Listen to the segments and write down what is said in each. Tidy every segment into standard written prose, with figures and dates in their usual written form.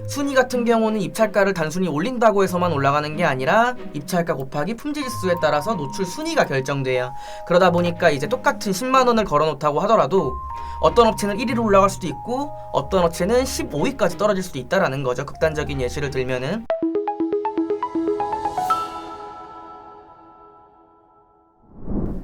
순위 같은 경우는 입찰가를 단순히 올린다고 해서만 올라가는 게 아니라 입찰가 곱하기 품질지수에 따라서 노출 순위가 결정돼요. 그러다 보니까 이제 똑같은 10만원을 걸어놓다고 하더라도 어떤 업체는 1위로 올라갈 수도 있고 어떤 업체는 15위까지 떨어질 수도 있다라는 거죠. 극단적인 예시를 들면은.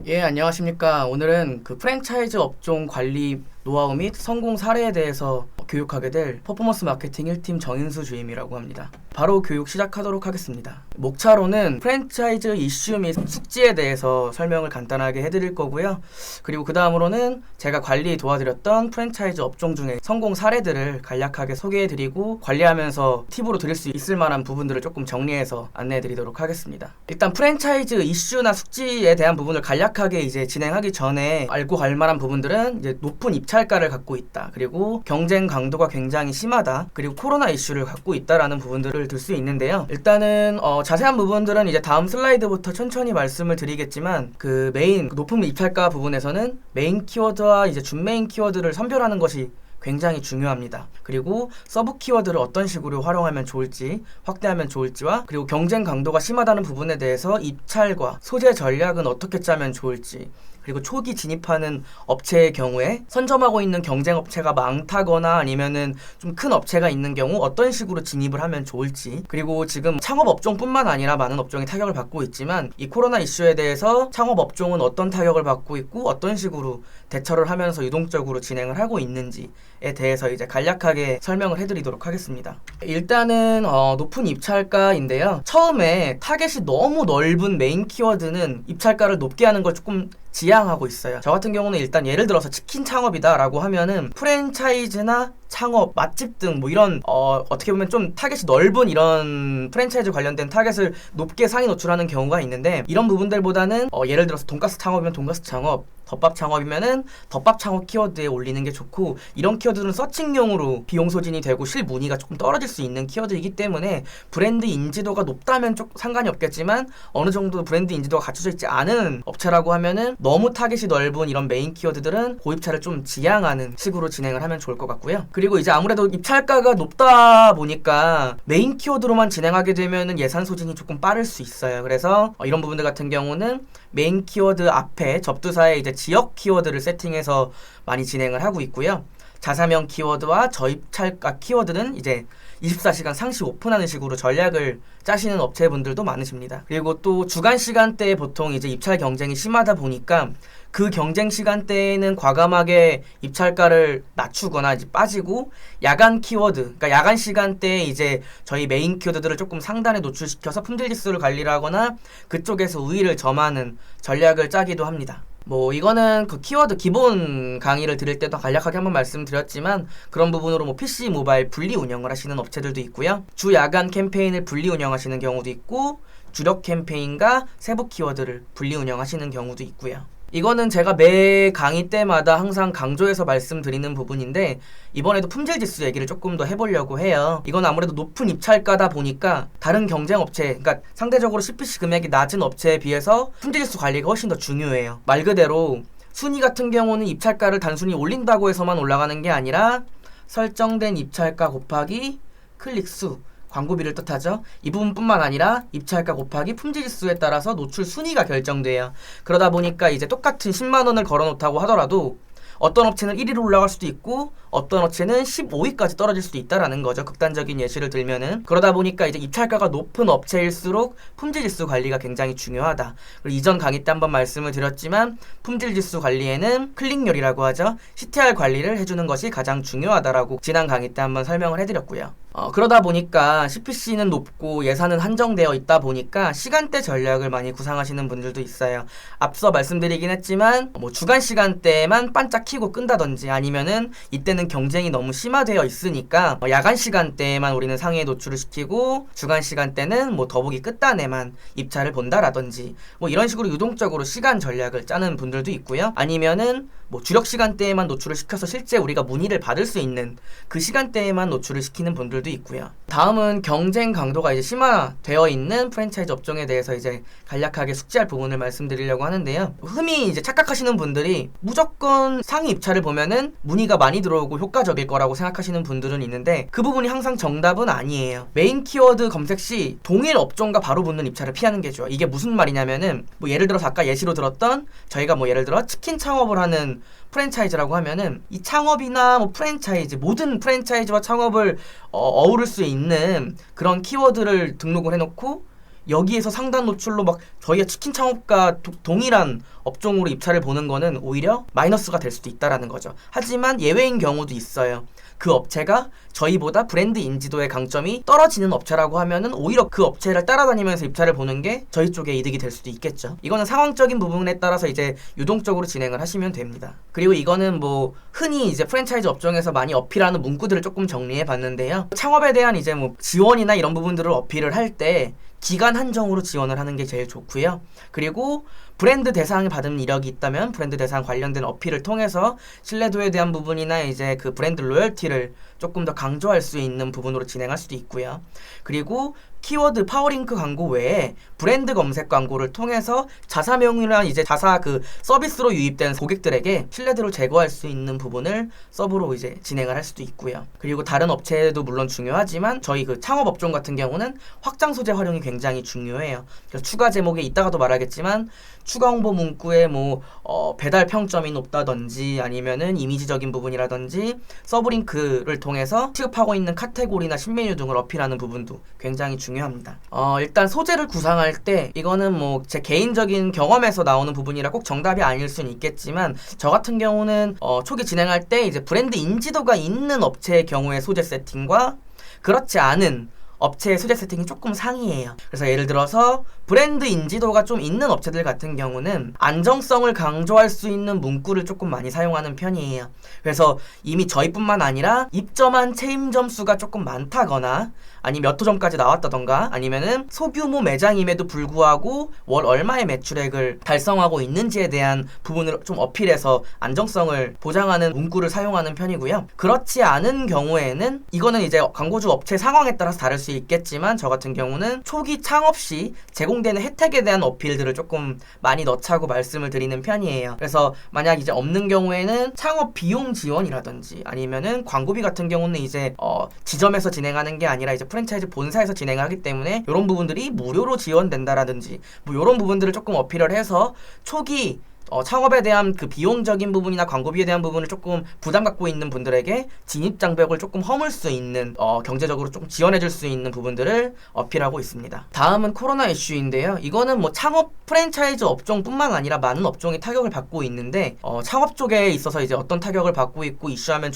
예, 안녕하십니까. 오늘은 그 프랜차이즈 업종 관리 노하우 및 성공 사례에 대해서 교육하게 될 퍼포먼스 마케팅 1팀 정인수 주임이라고 합니다. 바로 교육 시작하도록 하겠습니다. 목차로는 프랜차이즈 이슈 및 숙지에 대해서 설명을 간단하게 해드릴 거고요. 그리고 그 다음으로는 제가 관리 도와드렸던 프랜차이즈 업종 중에 성공 사례들을 간략하게 소개해드리고 관리하면서 팁으로 드릴 수 있을 만한 부분들을 조금 정리해서 안내해드리도록 하겠습니다. 일단 프랜차이즈 이슈나 숙지에 대한 부분을 간략하게 이제 진행하기 전에 알고 갈 만한 부분들은 이제 높은 입찰가를 갖고 있다. 그리고 경쟁 강도가 굉장히 심하다. 그리고 코로나 이슈를 갖고 있다라는 부분들을 들 수 있는데요. 일단은 자세한 부분들은 이제 다음 슬라이드부터 천천히 말씀을 드리겠지만 그 메인 높은 입찰가 부분에서는 메인 키워드와 이제 준메인 키워드를 선별하는 것이 굉장히 중요합니다. 그리고 서브 키워드를 어떤 식으로 활용하면 좋을지, 확대하면 좋을지와 그리고 경쟁 강도가 심하다는 부분에 대해서 입찰과 소재 전략은 어떻게 짜면 좋을지, 그리고 초기 진입하는 업체의 경우에 선점하고 있는 경쟁 업체가 많다거나 아니면은 좀 큰 업체가 있는 경우 어떤 식으로 진입을 하면 좋을지, 그리고 지금 창업 업종뿐만 아니라 많은 업종이 타격을 받고 있지만 이 코로나 이슈에 대해서 창업 업종은 어떤 타격을 받고 있고 어떤 식으로 대처를 하면서 유동적으로 진행을 하고 있는지에 대해서 이제 간략하게 설명을 해드리도록 하겠습니다. 일단은 높은 입찰가인데요. 처음에 타겟이 너무 넓은 메인 키워드는 입찰가를 높게 하는 걸 조금 지향하고 있어요. 저 같은 경우는 일단 예를 들어서 치킨 창업이다 라고 하면은 프랜차이즈나 창업, 맛집 등 뭐 이런 어떻게 보면 좀 타겟이 넓은 이런 프랜차이즈 관련된 타겟을 높게 상위 노출하는 경우가 있는데, 이런 부분들보다는 예를 들어서 돈가스 창업이면 돈가스 창업, 덮밥 창업이면은 덮밥 창업 키워드에 올리는 게 좋고, 이런 키워드는 서칭용으로 비용 소진이 되고 실문의가 조금 떨어질 수 있는 키워드이기 때문에 브랜드 인지도가 높다면 좀 상관이 없겠지만 어느 정도 브랜드 인지도가 갖춰져 있지 않은 업체라고 하면은 너무 타겟이 넓은 이런 메인 키워드들은 고입찰을 좀 지향하는 식으로 진행을 하면 좋을 것 같고요. 그리고 이제 아무래도 입찰가가 높다 보니까 메인 키워드로만 진행하게 되면은 예산 소진이 조금 빠를 수 있어요. 그래서 이런 부분들 같은 경우는 메인 키워드 앞에 접두사에 이제 지역 키워드를 세팅해서 많이 진행을 하고 있고요. 자사명 키워드와 저입찰가 키워드는 이제 24시간 상시 오픈하는 식으로 전략을 짜시는 업체분들도 많으십니다. 그리고 또 주간 시간대에 보통 이제 입찰 경쟁이 심하다 보니까 그 경쟁 시간대에는 과감하게 입찰가를 낮추거나 이제 빠지고, 야간 키워드, 그러니까 야간 시간대에 이제 저희 메인 키워드들을 조금 상단에 노출시켜서 품질 지수를 관리를 하거나 그쪽에서 우위를 점하는 전략을 짜기도 합니다. 뭐 이거는 그 키워드 기본 강의를 드릴 때도 간략하게 한번 말씀드렸지만 그런 부분으로 뭐 PC 모바일 분리 운영을 하시는 업체들도 있고요. 주 야간 캠페인을 분리 운영하시는 경우도 있고, 주력 캠페인과 세부 키워드를 분리 운영하시는 경우도 있고요. 이거는 제가 매 강의 때마다 항상 강조해서 말씀드리는 부분인데 이번에도 품질 지수 얘기를 조금 더 해보려고 해요. 이건 아무래도 높은 입찰가다 보니까 다른 경쟁 업체, 그러니까 상대적으로 CPC 금액이 낮은 업체에 비해서 품질 지수 관리가 훨씬 더 중요해요. 말 그대로 순위 같은 경우는 입찰가를 단순히 올린다고 해서만 올라가는 게 아니라 설정된 입찰가 곱하기 클릭수, 광고비를 뜻하죠. 이 부분뿐만 아니라 입찰가 곱하기 품질지수에 따라서 노출 순위가 결정돼요. 그러다 보니까 이제 똑같은 10만원을 걸어놓다고 하더라도 어떤 업체는 1위로 올라갈 수도 있고 어떤 업체는 15위까지 떨어질 수도 있다라는 거죠. 극단적인 예시를 들면은. 그러다 보니까 이제 입찰가가 높은 업체일수록 품질지수 관리가 굉장히 중요하다. 그리고 이전 강의 때 한번 말씀을 드렸지만 품질지수 관리에는 클릭률이라고 하죠. CTR 관리를 해주는 것이 가장 중요하다라고 지난 강의 때 한번 설명을 해드렸고요. 그러다 보니까 CPC는 높고 예산은 한정되어 있다 보니까 시간대 전략을 많이 구상하시는 분들도 있어요. 앞서 말씀드리긴 했지만 뭐 주간 시간대에만 반짝 켜고 끈다든지, 아니면은 이때는 경쟁이 너무 심화되어 있으니까 야간 시간대에만 우리는 상위에 노출을 시키고 주간 시간대는 뭐 더보기 끝단에만 입찰을 본다라든지 뭐 이런 식으로 유동적으로 시간 전략을 짜는 분들도 있고요. 아니면은 뭐 주력 시간대에만 노출을 시켜서 실제 우리가 문의를 받을 수 있는 그 시간대에만 노출을 시키는 분들도 있고요. 다음은 경쟁 강도가 이제 심화되어 있는 프랜차이즈 업종에 대해서 이제 간략하게 숙지할 부분을 말씀드리려고 하는데요. 흔히 이제 착각하시는 분들이 무조건 상위 입찰을 보면은 문의가 많이 들어오고 효과적일 거라고 생각하시는 분들은 있는데 그 부분이 항상 정답은 아니에요. 메인 키워드 검색 시 동일 업종과 바로 붙는 입찰을 피하는 게 좋아요. 이게 무슨 말이냐면은 뭐 예를 들어서 아까 예시로 들었던 저희가 뭐 예를 들어 치킨 창업을 하는 프랜차이즈라고 하면은 이 창업이나 뭐 프랜차이즈 모든 프랜차이즈와 창업을 어우를 수 있는 그런 키워드를 등록을 해놓고 여기에서 상단 노출로 막 저희가 치킨 창업과 동일한 업종으로 입찰을 보는 거는 오히려 마이너스가 될 수도 있다라는 거죠. 하지만 예외인 경우도 있어요. 그 업체가 저희보다 브랜드 인지도의 강점이 떨어지는 업체라고 하면은 오히려 그 업체를 따라다니면서 입찰을 보는 게 저희 쪽에 이득이 될 수도 있겠죠. 이거는 상황적인 부분에 따라서 이제 유동적으로 진행을 하시면 됩니다. 그리고 이거는 뭐 흔히 이제 프랜차이즈 업종에서 많이 어필하는 문구들을 조금 정리해 봤는데요. 창업에 대한 이제 뭐 지원이나 이런 부분들을 어필을 할 때 기간 한정으로 지원을 하는 게 제일 좋고요. 그리고 브랜드 대상을 받은 이력이 있다면 브랜드 대상 관련된 어필을 통해서 신뢰도에 대한 부분이나 이제 그 브랜드 로열티를 조금 더 강조할 수 있는 부분으로 진행할 수도 있고요. 그리고 키워드 파워링크 광고 외에 브랜드 검색 광고를 통해서 자사명이나 이제 자사 그 서비스로 유입된 고객들에게 신뢰도를 제고할 수 있는 부분을 서브로 이제 진행을 할 수도 있고요. 그리고 다른 업체도 물론 중요하지만 저희 그 창업 업종 같은 경우는 확장 소재 활용이 굉장히 중요해요. 그래서 추가 제목에 이따가도 말하겠지만 추가 홍보 문구에 뭐 배달 평점이 높다든지 아니면은 이미지적인 부분이라든지 서브링크를 통해서 취급하고 있는 카테고리나 신메뉴 등을 어필하는 부분도 굉장히 중요합니다. 일단 소재를 구상할 때 이거는 뭐 제 개인적인 경험에서 나오는 부분이라 꼭 정답이 아닐 수는 있겠지만 저 같은 경우는 초기 진행할 때 이제 브랜드 인지도가 있는 업체의 경우에 소재 세팅과 그렇지 않은 업체의 소재 세팅이 조금 상이해요. 그래서 예를 들어서 브랜드 인지도가 좀 있는 업체들 같은 경우는 안정성을 강조할 수 있는 문구를 조금 많이 사용하는 편이에요. 그래서 이미 저희뿐만 아니라 입점한 체임 점수가 조금 많다거나 아니 몇 호점까지 나왔다던가 아니면은 소규모 매장임에도 불구하고 월 얼마의 매출액을 달성하고 있는지에 대한 부분을 좀 어필해서 안정성을 보장하는 문구를 사용하는 편이고요. 그렇지 않은 경우에는 이거는 이제 광고주 업체 상황에 따라서 다를 수 있겠지만 저 같은 경우는 초기 창업 시 제공되는 혜택에 대한 어필들을 조금 많이 넣자고 말씀을 드리는 편이에요. 그래서 만약 이제 없는 경우에는 창업 비용 지원이라든지 아니면은 광고비 같은 경우는 이제 지점에서 진행하는 게 아니라 이제 프랜차이즈 본사에서 진행하기 때문에 이런 부분들이 무료로 지원된다라든지 뭐 이런 부분들을 조금 어필을 해서 초기 창업에 대한 그 비용적인 부분이나 광고비에 대한 부분을 조금 부담 갖고 있는 분들에게 진입 장벽을 조금 허물 수 있는 경제적으로 조금 지원해줄 수 있는 부분들을 어필하고 있습니다. 다음은 코로나 이슈인데요. 이거는 뭐 창업 프랜차이즈 업종뿐만 아니라 많은 업종이 타격을 받고 있는데 창업 쪽에 있어서 이제 어떤 타격을 받고 있고 이슈를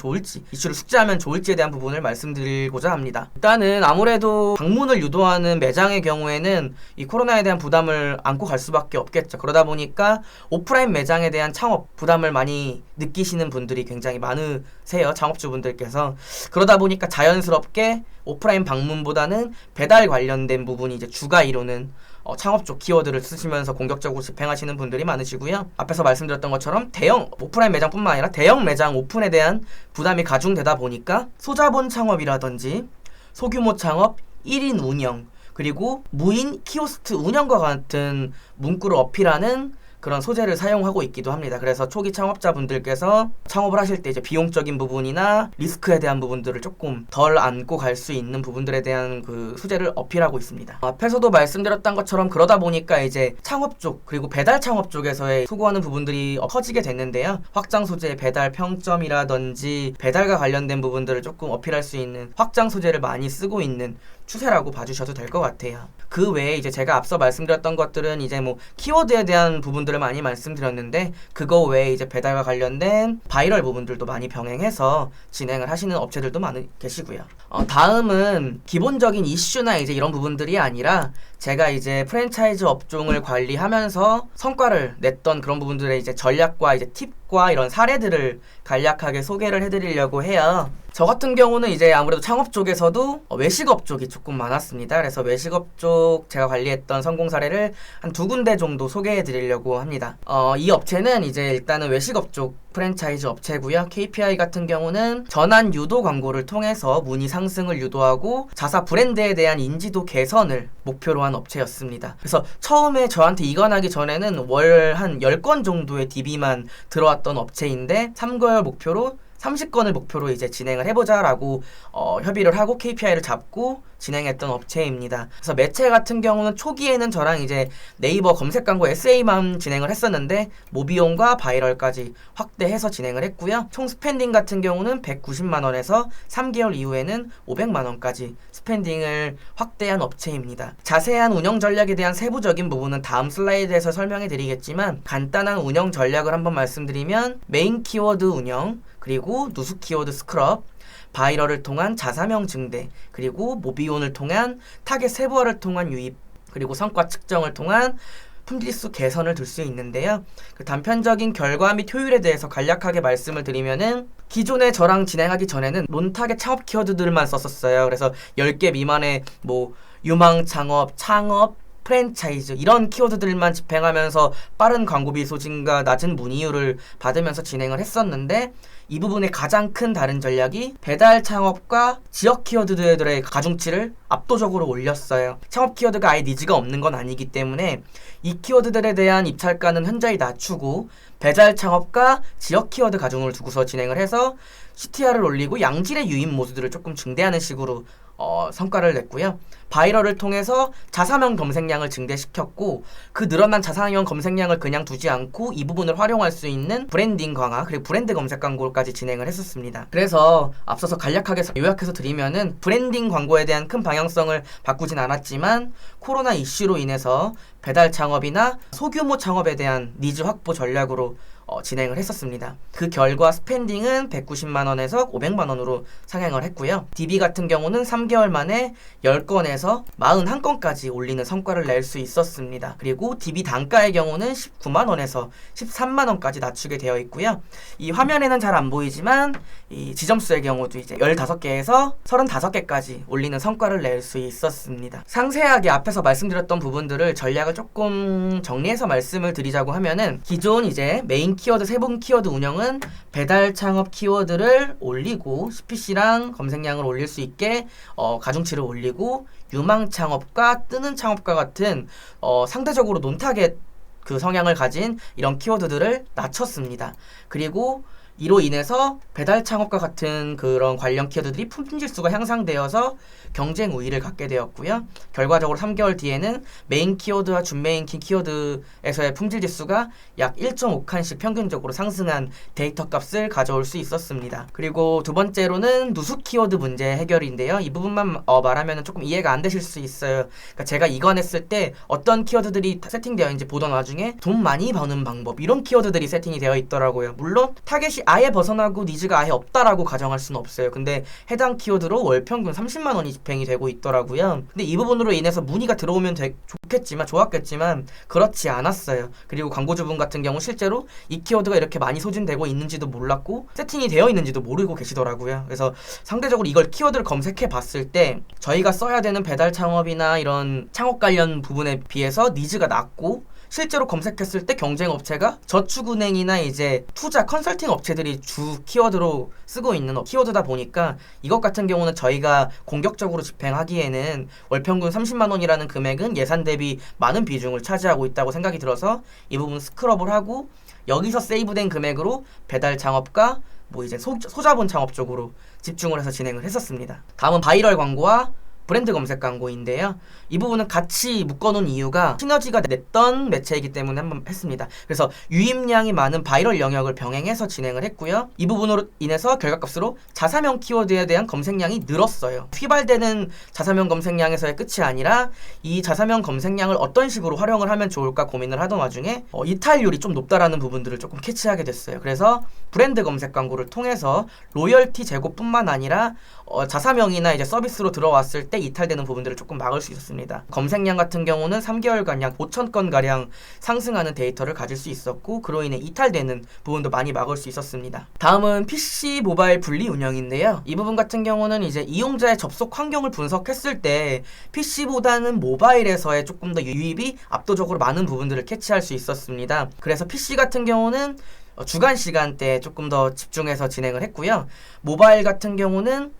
숙지하면 좋을지에 대한 부분을 말씀드리고자 합니다. 일단은 아무래도 방문을 유도하는 매장의 경우에는 이 코로나에 대한 부담을 안고 갈 수밖에 없겠죠. 그러다 보니까 오프라인 매장에 대한 창업 부담을 많이 느끼시는 분들이 굉장히 많으세요. 창업주분들께서. 그러다 보니까 자연스럽게 오프라인 방문보다는 배달 관련된 부분이 이제 주가 이루는 창업 쪽 키워드를 쓰시면서 공격적으로 집행하시는 분들이 많으시고요. 앞에서 말씀드렸던 것처럼 대형 오프라인 매장뿐만 아니라 대형 매장 오픈에 대한 부담이 가중되다 보니까 소자본 창업이라든지 소규모 창업, 1인 운영, 그리고 무인 키오스트 운영과 같은 문구를 어필하는 그런 소재를 사용하고 있기도 합니다. 그래서 초기 창업자분들께서 창업을 하실 때 이제 비용적인 부분이나 리스크에 대한 부분들을 조금 덜 안고 갈 수 있는 부분들에 대한 그 소재를 어필하고 있습니다. 앞에서도 말씀드렸던 것처럼 그러다 보니까 이제 창업 쪽 그리고 배달 창업 쪽에서의 소구하는 부분들이 커지게 됐는데요. 확장 소재 배달 평점이라든지 배달과 관련된 부분들을 조금 어필할 수 있는 확장 소재를 많이 쓰고 있는 추세라고 봐주셔도 될 것 같아요. 그 외에 이제 제가 앞서 말씀드렸던 것들은 이제 뭐 키워드에 대한 부분들을 많이 말씀드렸는데 그거 외에 이제 배달과 관련된 바이럴 부분들도 많이 병행해서 진행을 하시는 업체들도 많이 계시고요. 다음은 기본적인 이슈나 이제 이런 부분들이 아니라 제가 이제 프랜차이즈 업종을 관리하면서 성과를 냈던 그런 부분들의 이제 전략과 이제 팁과 이런 사례들을 간략하게 소개를 해드리려고 해요. 저 같은 경우는 이제 아무래도 창업 쪽에서도 외식업 쪽이 조금 많았습니다. 그래서 외식업 쪽 제가 관리했던 성공 사례를 한 2군데 정도 소개해 드리려고 합니다. 이 업체는 이제 일단은 외식업 쪽 프랜차이즈 업체고요. KPI 같은 경우는 전환 유도 광고를 통해서 문의 상승을 유도하고 자사 브랜드에 대한 인지도 개선을 목표로 한 업체였습니다. 그래서 처음에 저한테 이관하기 전에는 월 한 10건 정도의 DB만 들어왔던 업체인데 3개월 목표로 30건을 목표로 이제 진행을 해보자라고 협의를 하고 KPI를 잡고 진행했던 업체입니다. 그래서 매체 같은 경우는 초기에는 저랑 이제 네이버 검색 광고 SA만 진행을 했었는데 모비용과 바이럴까지 확대해서 진행을 했고요. 총 스펜딩 같은 경우는 190만 원에서 3개월 이후에는 500만 원까지 스펜딩을 확대한 업체입니다. 자세한 운영 전략에 대한 세부적인 부분은 다음 슬라이드에서 설명해 드리겠지만 간단한 운영 전략을 한번 말씀드리면 메인 키워드 운영, 그리고 누수 키워드 스크럽, 바이럴을 통한 자사명 증대, 그리고 모비온을 통한 타겟 세부화를 통한 유입, 그리고 성과 측정을 통한 품질수 개선을 둘 수 있는데요. 그 단편적인 결과 및 효율에 대해서 간략하게 말씀을 드리면은 기존에 저랑 진행하기 전에는 논타겟 창업 키워드들만 썼었어요. 그래서 10개 미만의 뭐 유망 창업, 프랜차이즈 이런 키워드들만 집행하면서 빠른 광고비 소진과 낮은 문의율을 받으면서 진행을 했었는데 이 부분의 가장 큰 다른 전략이 배달 창업과 지역 키워드들의 가중치를 압도적으로 올렸어요. 창업 키워드가 아예 니즈가 없는 건 아니기 때문에 이 키워드들에 대한 입찰가는 현저히 낮추고 배달 창업과 지역 키워드 가중을 두고서 진행을 해서 CTR을 올리고 양질의 유입 모드들을 조금 증대하는 식으로 성과를 냈고요. 바이럴을 통해서 자사명 검색량을 증대시켰고 그 늘어난 자사명 검색량을 그냥 두지 않고 이 부분을 활용할 수 있는 브랜딩 강화 그리고 브랜드 검색 광고까지 진행을 했었습니다. 그래서 앞서서 간략하게 요약해서 드리면은 브랜딩 광고에 대한 큰 방향성을 바꾸진 않았지만 코로나 이슈로 인해서 배달 창업이나 소규모 창업에 대한 니즈 확보 전략으로 진행을 했었습니다. 그 결과 스펜딩은 190만 원에서 500만 원으로 상향을 했고요. DB 같은 경우는 3개월 만에 10건에서 41건까지 올리는 성과를 낼 수 있었습니다. 그리고 DB 단가의 경우는 19만 원에서 13만 원까지 낮추게 되어 있고요. 이 화면에는 잘 안 보이지만 이 지점수의 경우도 이제 15개에서 35개까지 올리는 성과를 낼 수 있었습니다. 상세하게 앞에서 말씀드렸던 부분들을 전략을 조금 정리해서 말씀을 드리자고 하면은 기존 이제 메인 키워드 세분 키워드 운영은 배달 창업 키워드를 올리고 CPC랑 검색량을 올릴 수 있게 가중치를 올리고 유망 창업과 뜨는 창업과 같은 상대적으로 논타겟 그 성향을 가진 이런 키워드들을 낮췄습니다. 그리고 이로 인해서 배달 창업과 같은 그런 관련 키워드들이 품질수가 향상되어서 경쟁 우위를 갖게 되었고요. 결과적으로 3개월 뒤에는 메인 키워드와 준메인 키워드에서의 품질 지수가 약 1.5칸씩 평균적으로 상승한 데이터 값을 가져올 수 있었습니다. 그리고 두 번째로는 누수 키워드 문제 해결인데요. 이 부분만 말하면 조금 이해가 안 되실 수 있어요. 그러니까 제가 이관했을 때 어떤 키워드들이 세팅되어 있는지 보던 와중에 돈 많이 버는 방법 이런 키워드들이 세팅이 되어 있더라고요. 물론 타겟이 아예 벗어나고 니즈가 아예 없다라고 가정할 수는 없어요. 근데 해당 키워드로 월 평균 30만 원이 집행이 되고 있더라고요. 근데 이 부분으로 인해서 문의가 들어오면 좋았겠지만 그렇지 않았어요. 그리고 광고주분 같은 경우 실제로 이 키워드가 이렇게 많이 소진되고 있는지도 몰랐고 세팅이 되어 있는지도 모르고 계시더라고요. 그래서 상대적으로 이걸 키워드를 검색해 봤을 때 저희가 써야 되는 배달 창업이나 이런 창업 관련 부분에 비해서 니즈가 낮고 실제로 검색했을 때 경쟁 업체가 저축은행이나 이제 투자 컨설팅 업체들이 주 키워드로 쓰고 있는 키워드다 보니까 이것 같은 경우는 저희가 공격적으로 집행하기에는 월 평균 30만 원이라는 금액은 예산 대비 많은 비중을 차지하고 있다고 생각이 들어서 이 부분 스크럽을 하고 여기서 세이브된 금액으로 배달 창업과 뭐 이제 소자본 창업 쪽으로 집중을 해서 진행을 했었습니다. 다음은 바이럴 광고와 브랜드 검색 광고인데요. 이 부분은 같이 묶어놓은 이유가 시너지가 냈던 매체이기 때문에 한번 했습니다. 그래서 유입량이 많은 바이럴 영역을 병행해서 진행을 했고요. 이 부분으로 인해서 결과값으로 자사명 키워드에 대한 검색량이 늘었어요. 휘발되는 자사명 검색량에서의 끝이 아니라 이 자사명 검색량을 어떤 식으로 활용을 하면 좋을까 고민을 하던 와중에 이탈률이 좀 높다라는 부분들을 조금 캐치하게 됐어요. 그래서 브랜드 검색 광고를 통해서 로열티 제고뿐만 아니라 자사명이나 이제 서비스로 들어왔을 때 이탈되는 부분들을 조금 막을 수 있었습니다. 검색량 같은 경우는 3개월간 약 5,000건 가량 상승하는 데이터를 가질 수 있었고 그로 인해 이탈되는 부분도 많이 막을 수 있었습니다. 다음은 PC 모바일 분리 운영인데요. 이 부분 같은 경우는 이제 이용자의 접속 환경을 분석했을 때 PC보다는 모바일에서의 조금 더 유입이 압도적으로 많은 부분들을 캐치할 수 있었습니다. 그래서 PC 같은 경우는 주간 시간대에 조금 더 집중해서 진행을 했고요. 모바일 같은 경우는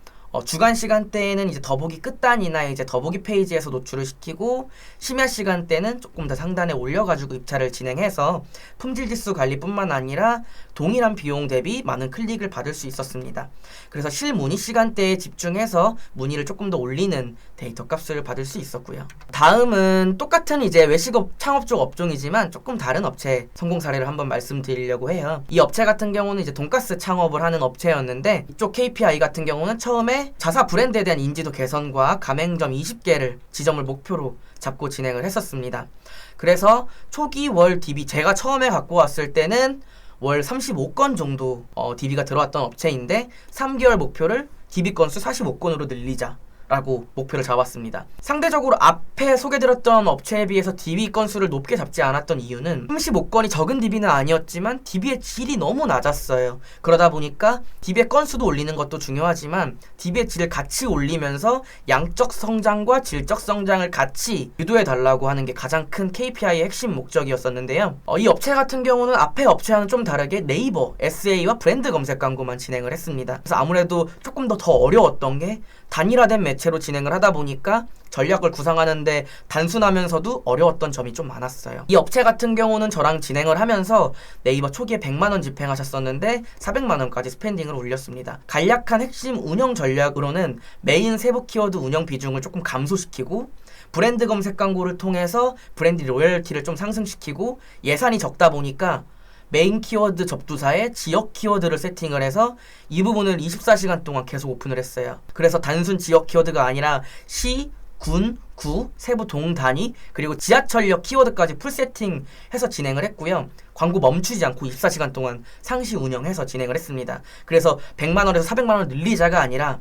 주간 시간대에는 이제 더보기 끝단이나 이제 더보기 페이지에서 노출을 시키고, 심야 시간대는 조금 더 상단에 올려가지고 입찰을 진행해서 품질 지수 관리뿐만 아니라 동일한 비용 대비 많은 클릭을 받을 수 있었습니다. 그래서 실문의 시간대에 집중해서 문의를 조금 더 올리는 데이터 값을 받을 수 있었고요. 다음은 똑같은 이제 외식업 창업 쪽 업종이지만 조금 다른 업체 성공 사례를 한번 말씀드리려고 해요. 이 업체 같은 경우는 이제 돈가스 창업을 하는 업체였는데, 이쪽 KPI 같은 경우는 처음에 자사 브랜드에 대한 인지도 개선과 가맹점 20개를 지점을 목표로 잡고 진행을 했었습니다. 그래서 초기 월 DB, 제가 처음에 갖고 왔을 때는 월 35건 정도 DB가 들어왔던 업체인데, 3개월 목표를 DB 건수 45건으로 늘리자 라고 목표를 잡았습니다. 상대적으로 앞에 소개드렸던 업체에 비해서 DB 건수를 높게 잡지 않았던 이유는 35건이 적은 DB는 아니었지만 DB의 질이 너무 낮았어요. 그러다 보니까 DB의 건수도 올리는 것도 중요하지만 DB의 질을 같이 올리면서 양적 성장과 질적 성장을 같이 유도해 달라고 하는 게 가장 큰 KPI의 핵심 목적이었었는데요. 이 업체 같은 경우는 앞에 업체와는 좀 다르게 네이버, SA와 브랜드 검색 광고만 진행을 했습니다. 그래서 아무래도 조금 더 어려웠던 게 단일화된 매체로 진행을 하다 보니까 전략을 구상하는데 단순하면서도 어려웠던 점이 좀 많았어요. 이 업체 같은 경우는 저랑 진행을 하면서 네이버 초기에 100만원 집행하셨었는데 400만원까지 스pen딩을 올렸습니다. 간략한 핵심 운영 전략으로는 메인 세부 키워드 운영 비중을 조금 감소시키고, 브랜드 검색 광고를 통해서 브랜드 로열티를 좀 상승시키고, 예산이 적다 보니까 메인 키워드 접두사에 지역 키워드를 세팅을 해서 이 부분을 24시간 동안 계속 오픈을 했어요. 그래서 단순 지역 키워드가 아니라 시, 군, 구, 세부 동 단위, 그리고 지하철역 키워드까지 풀 세팅해서 진행을 했고요. 광고 멈추지 않고 24시간 동안 상시 운영해서 진행을 했습니다. 그래서 100만원에서 400만원 늘리자가 아니라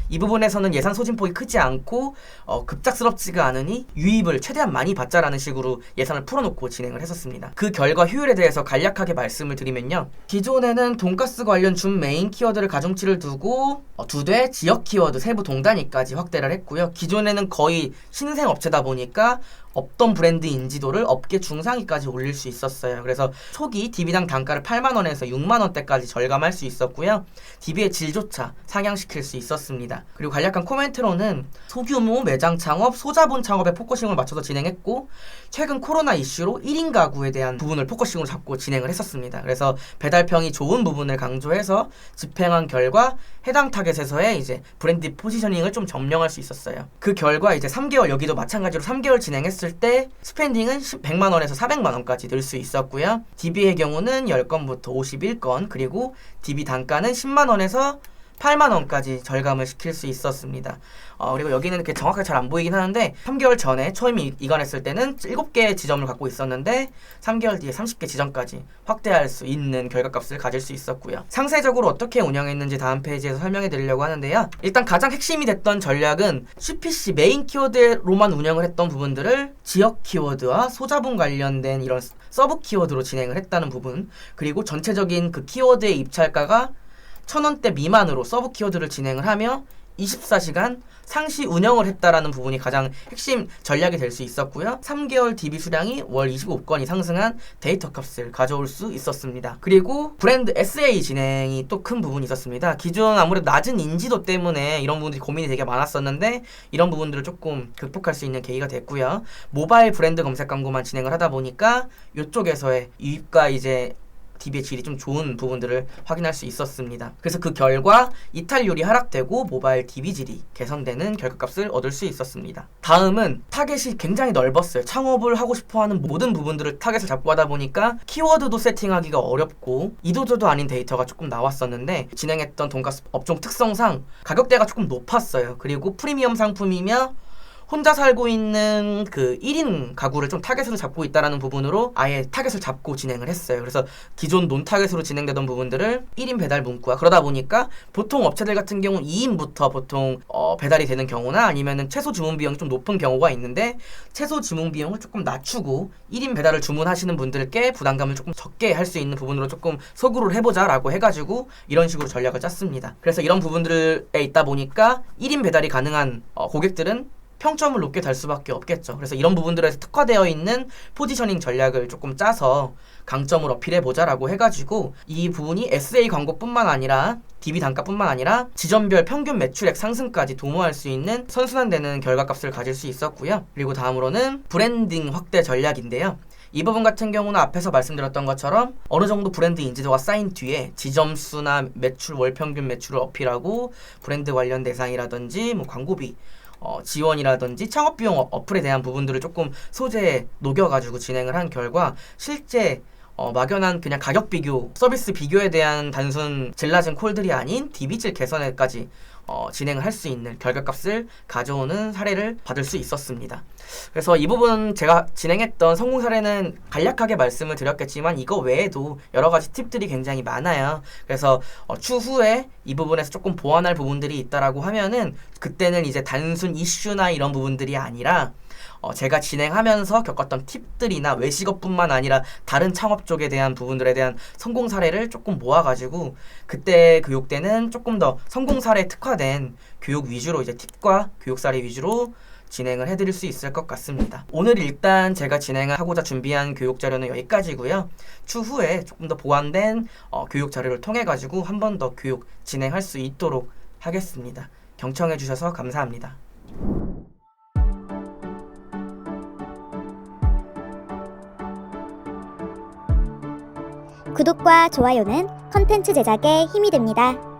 이 부분에서는 예산 소진폭이 크지 않고 급작스럽지가 않으니 유입을 최대한 많이 받자라는 식으로 예산을 풀어놓고 진행을 했었습니다. 그 결과 효율에 대해서 간략하게 말씀을 드리면요, 기존에는 돈가스 관련 준 메인 키워드를 가중치를 두고 2대 지역 키워드 세부 동단위까지 확대를 했고요. 기존에는 거의 신생 업체다 보니까 없던 브랜드 인지도를 업계 중상위까지 올릴 수 있었어요. 그래서 초기 DB당 단가를 8만원에서 6만원대까지 절감할 수 있었고요. DB의 질조차 상향시킬 수 있었습니다. 그리고 간략한 코멘트로는 소규모 매장 창업, 소자본 창업에 포커싱을 맞춰서 진행했고, 최근 코로나 이슈로 1인 가구에 대한 부분을 포커싱으로 잡고 진행을 했었습니다. 그래서 배달평이 좋은 부분을 강조해서 집행한 결과 해당 타겟에서의 이제 브랜드 포지셔닝을 좀 점령할 수 있었어요. 그 결과 이제 3개월, 여기도 마찬가지로 3개월 진행했을 때 스pen딩은 100만원에서 400만원까지 늘 수 있었고요. DB의 경우는 10건부터 51건, 그리고 DB 단가는 10만원에서 8만원까지 절감을 시킬 수 있었습니다. 그리고 여기는 이렇게 정확하게 잘 안 보이긴 하는데, 3개월 전에 처음 이관했을 때는 7개 지점을 갖고 있었는데 3개월 뒤에 30개 지점까지 확대할 수 있는 결과값을 가질 수 있었고요. 상세적으로 어떻게 운영했는지 다음 페이지에서 설명해 드리려고 하는데요. 일단 가장 핵심이 됐던 전략은 CPC 메인 키워드로만 운영을 했던 부분들을 지역 키워드와 소자본 관련된 이런 서브 키워드로 진행을 했다는 부분, 그리고 전체적인 그 키워드의 입찰가가 1,000원대 미만으로 서브 키워드를 진행을 하며 24시간 상시 운영을 했다라는 부분이 가장 핵심 전략이 될 수 있었고요. 3개월 DB 수량이 월 25건이 상승한 데이터 값을 가져올 수 있었습니다. 그리고 브랜드 SA 진행이 또 큰 부분이 있었습니다. 기존 아무래도 낮은 인지도 때문에 이런 부분들이 고민이 되게 많았었는데, 이런 부분들을 조금 극복할 수 있는 계기가 됐고요. 모바일 브랜드 검색 광고만 진행을 하다 보니까 이쪽에서의 유입과 이제 DB의 질이 좀 좋은 부분들을 확인할 수 있었습니다. 그래서 그 결과 이탈률이 하락되고 모바일 DB 질이 개선되는 결과값을 얻을 수 있었습니다. 다음은 타겟이 굉장히 넓었어요. 창업을 하고 싶어하는 모든 부분들을 타겟을 잡고 하다 보니까 키워드도 세팅하기가 어렵고 이도저도 아닌 데이터가 조금 나왔었는데, 진행했던 돈가스 업종 특성상 가격대가 조금 높았어요. 그리고 프리미엄 상품이며 혼자 살고 있는 그 1인 가구를 좀 타겟으로 잡고 있다라는 부분으로 아예 타겟을 잡고 진행을 했어요. 그래서 기존 논 타겟으로 진행되던 부분들을 1인 배달 문구화, 그러다 보니까 보통 업체들 같은 경우 2인부터 보통 배달이 되는 경우나 아니면은 최소 주문 비용이 좀 높은 경우가 있는데, 최소 주문 비용을 조금 낮추고 1인 배달을 주문하시는 분들께 부담감을 조금 적게 할 수 있는 부분으로 조금 소구를 해보자 라고 해가지고 이런 식으로 전략을 짰습니다. 그래서 이런 부분들에 있다 보니까 1인 배달이 가능한 고객들은 평점을 높게 달 수밖에 없겠죠. 그래서 이런 부분들에서 특화되어 있는 포지셔닝 전략을 조금 짜서 강점을 어필해보자라고 해가지고 이 부분이 SA 광고뿐만 아니라 DB 단가뿐만 아니라 지점별 평균 매출액 상승까지 도모할 수 있는 선순환되는 결과값을 가질 수 있었고요. 그리고 다음으로는 브랜딩 확대 전략인데요. 이 부분 같은 경우는 앞에서 말씀드렸던 것처럼 어느 정도 브랜드 인지도가 쌓인 뒤에 지점수나 매출, 월평균 매출을 어필하고 브랜드 관련 대상이라든지 뭐 광고비 지원이라든지 창업비용 어플에 대한 부분들을 조금 소재에 녹여가지고 진행을 한 결과 실제 막연한 그냥 가격 비교, 서비스 비교에 대한 단순 질 낮은 콜들이 아닌 DB질 개선에까지 진행을 할 수 있는 결과값을 가져오는 사례를 받을 수 있었습니다. 그래서 이 부분 제가 진행했던 성공 사례는 간략하게 말씀을 드렸겠지만 이거 외에도 여러 가지 팁들이 굉장히 많아요. 그래서 추후에 이 부분에서 조금 보완할 부분들이 있다라고 하면은 그때는 이제 단순 이슈나 이런 부분들이 아니라 제가 진행하면서 겪었던 팁들이나 외식업뿐만 아니라 다른 창업 쪽에 대한 부분들에 대한 성공 사례를 조금 모아가지고 그때 교육 때는 조금 더 성공 사례에 특화된 교육 위주로 이제 팁과 교육 사례 위주로 진행을 해드릴 수 있을 것 같습니다. 오늘 일단 제가 진행하고자 준비한 교육 자료는 여기까지고요. 추후에 조금 더 보완된 교육 자료를 통해 가지고 한 번 더 교육 진행할 수 있도록 하겠습니다. 경청해 주셔서 감사합니다. 구독과 좋아요는 컨텐츠 제작에 힘이 됩니다.